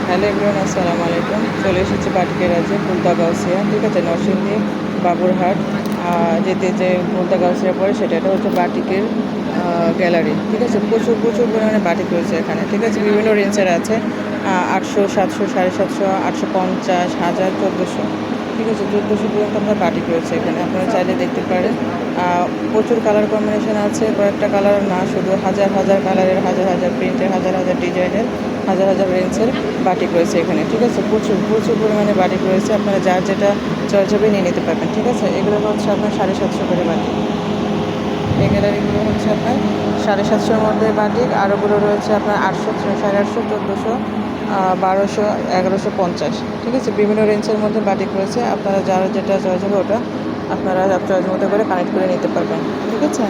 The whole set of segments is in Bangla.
হ্যালো এভরিওয়ান, আসসালামু আলাইকুম। চলে এসেছি বাটিকের রাজ্যে ফুলতা গাউসিয়া, ঠিক আছে, নরসিংদী বাবুরহাট যেতে যে ফুলতা গাউসিয়া পড়ে এটা হচ্ছে বাটিকের গ্যালারি, ঠিক আছে। প্রচুর প্রচুর পরিমাণে বাটিক রয়েছে এখানে, ঠিক আছে। বিভিন্ন রেঞ্জের আছে, 800, 700, 750, 850, 1000, 1400, ঠিক আছে, 1400 পর্যন্ত আপনার বাটিক রয়েছে এখানে। আপনারা চাইলে দেখতে পারেন। প্রচুর কালার কম্বিনেশন আছে, কয়েকটা কালার না, শুধু হাজার হাজার কালারের, হাজার হাজার প্রিন্টের, হাজার হাজার ডিজাইনের, হাজার হাজার রেঞ্জের বাটিক রয়েছে এখানে, ঠিক আছে। প্রচুর প্রচুর পরিমাণে বাটিক রয়েছে, আপনারা যার যেটা চয়েস হবে নিয়ে নিতে পারবেন, ঠিক আছে। এগুলো হচ্ছে আপনার 750 করে বাটিক। এই গ্যালারিগুলো হচ্ছে আপনার 750-র মধ্যে বাটিক, আরোগুলো রয়েছে আপনার 800, 850, 1400, 1200, 1150, ঠিক আছে। বিভিন্ন রেঞ্জের মধ্যে বাটিক রয়েছে, আপনারা যার যেটা চয়েস হবে ওটা আপনারা চয়েস মতো করে কানেক্ট করে নিতে পারবেন, ঠিক আছে।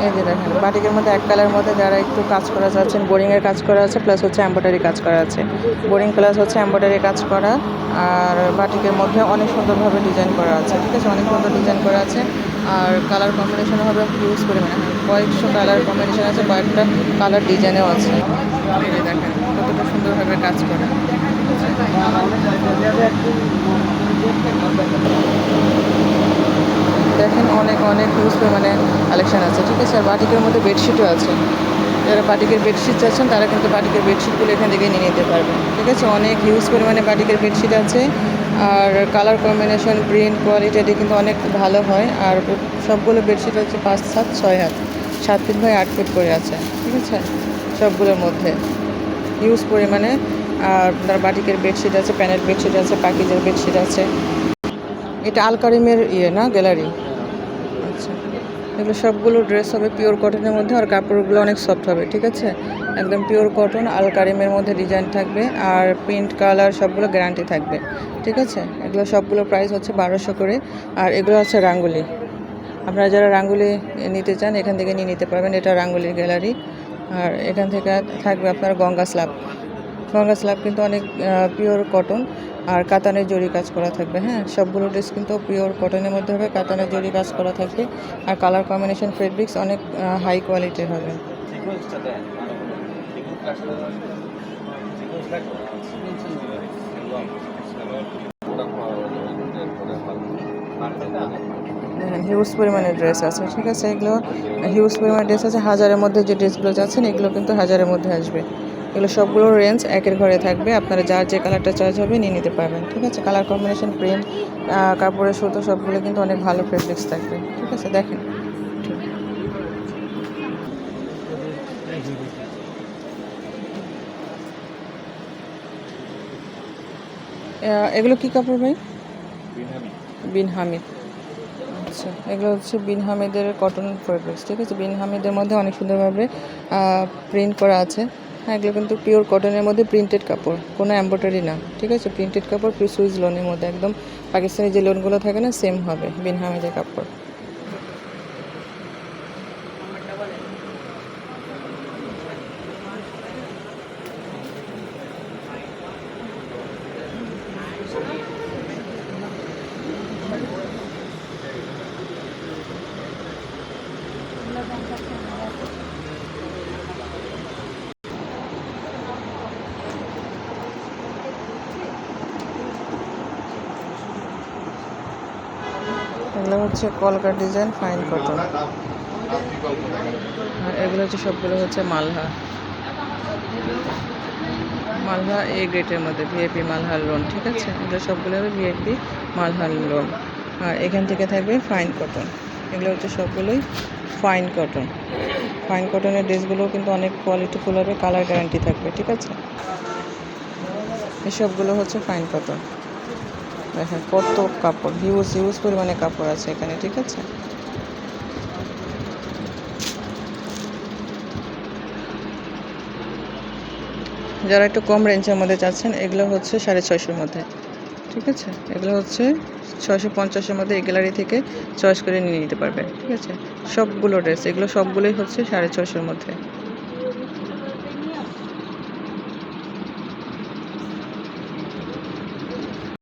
এই যে দেখেন, বাটিকের মধ্যে এক কালারের মধ্যে যারা একটু কাজ করা চাচ্ছেন, বোরিংয়ের কাজ করা আছে, প্লাস হচ্ছে এমব্রয়ডারি কাজ করা আছে। বোরিং প্লাস হচ্ছে এমব্রয়ডারি কাজ করা, আর বাটিকের মধ্যে অনেক সুন্দরভাবে ডিজাইন করা আছে, ঠিক আছে, অনেক সুন্দর ডিজাইন করা আছে। আর কালার কম্বিনেশন হবে হিউজ পরিমাণে, কয়েকশো কালার কম্বিনেশন আছে, কয়েকটা কালার ডিজাইনেও আছে। এই যে দেখেন কতটা সুন্দরভাবে কাজ করা। দেখেন অনেক অনেক হিউজ পরিমাণে কালেকশান আছে, ঠিক আছে। আর বাটিকের মধ্যে বেডশিটও আছে। যারা বাটিকের বেডশিট চাচ্ছেন তারা কিন্তু বাটিকের বেডশিটগুলো এখান থেকে নিয়ে নিতে পারবেন, ঠিক আছে। অনেক হিউজ পরিমাণে বাটিকের বেডশিট আছে, আর কালার কম্বিনেশন, প্রিন্ট, কোয়ালিটি কিন্তু অনেক ভালো হয়। আর সবগুলো বেডশিট হচ্ছে 5, 7, 6 হাত, 7 ফিট বাই 8 ফিট করে আছে, ঠিক আছে, সবগুলোর মধ্যে হিউজ পরিমাণে। আর আপনার বাটিকের বেডশিট আছে, প্যানেল বেডশিট আছে, পাকিজের বেডশিট আছে। এটা আল কারিমের না, গ্যালারি। আচ্ছা, এগুলো সবগুলো ড্রেস হবে পিওর কটনের মধ্যে, আর কাপড়গুলো অনেক সফট হবে, ঠিক আছে। একদম পিওর কটন, আল কারিমের মধ্যে ডিজাইন থাকবে, আর প্রিন্ট কালার সবগুলো গ্যারান্টি থাকবে, ঠিক আছে। এগুলো সবগুলো প্রাইস হচ্ছে 1200 করে। আর এগুলো আছে রাঙ্গুলি, আপনারা যারা রাঙ্গুলি নিতে চান এখান থেকে নিয়ে নিতে পারবেন। এটা রাঙ্গুলির গ্যালারি। আর এখান থেকে থাকবে আপনার গঙ্গা স্ল্যাব। গঙ্গা স্ল্যাব কিন্তু অনেক পিওর কটন, আর কাতানের জরি কাজ করা থাকবে। হ্যাঁ, সবগুলো ড্রেস কিন্তু পিওর কটনের মধ্যে হবে, কাতানের জরি কাজ করা থাকবে, আর কালার কম্বিনেশন ফেব্রিক্স অনেক হাই কোয়ালিটির হবে। দেখেন হিউজ পরিমাণে ড্রেস আছে, ঠিক আছে। এগুলো হিউজ পরিমাণে ড্রেস আছে, হাজারের মধ্যে যে ড্রেসগুলো যাচ্ছেন এগুলো কিন্তু হাজারের মধ্যে আসবে। এগুলো সবগুলোর রেঞ্জ একের ঘরে থাকবে, আপনারা যার যে কালারটা চয়েস হবে নিয়ে নিতে পারবেন, ঠিক আছে। কালার কম্বিনেশন, প্রিন্ট, কাপড়ের সুতো সবগুলো কিন্তু অনেক ভালো ফেব্রিক্স থাকবে, ঠিক আছে। দেখেন এগুলো কি কাপড় ভাই? বিন হামিদ। আচ্ছা, এগুলো হচ্ছে বিন হামিদের কটন ফেব্রিক্স, ঠিক আছে। বিন হামিদের মধ্যে অনেক সুন্দরভাবে প্রিন্ট করা আছে। হ্যাঁ, এগুলো কিন্তু পিওর কটনের মধ্যে প্রিন্টেড কাপড়, কোনো এমব্রয়ডারি না, ঠিক আছে। প্রিন্টেড কাপড়, সুইচ লোনের মধ্যে একদম পাকিস্তানি যে লোনগুলো থাকে না, সেম হবে বিন হামিদের কাপড়। এগুলো হচ্ছে কলকার ডিজাইন, ফাইন কটন। আর এগুলো হচ্ছে সবগুলো হচ্ছে মালহা। মালহা এ গ্রেডের মধ্যে ভিআইপি মালহার লোন, ঠিক আছে। এগুলো সবগুলো হবে ভিআইপি মালহার লোন। আর এখান থেকে থাকবে ফাইন কটন। এগুলো হচ্ছে সবগুলোই ফাইন কটন। ফাইন কটনের ড্রেসগুলোও কিন্তু অনেক কোয়ালিটিফুল হবে, কালার গ্যারান্টি থাকবে, ঠিক আছে। এসবগুলো হচ্ছে ফাইন কটন। দেখেন কত কাপড়, হিউজ হিউজ পরিমাণে কাপড় আছে এখানে, ঠিক আছে। যারা একটু কম রেঞ্জের মধ্যে চাচ্ছেন এগুলো হচ্ছে 650-র মধ্যে, ঠিক আছে। এগুলো হচ্ছে 650-এর মধ্যে এই গ্যালারি থেকে চয়েস করে নিয়ে নিতে পারবেন, ঠিক আছে। সবগুলো ড্রেস এগুলো সবগুলোই হচ্ছে 650-র মধ্যে।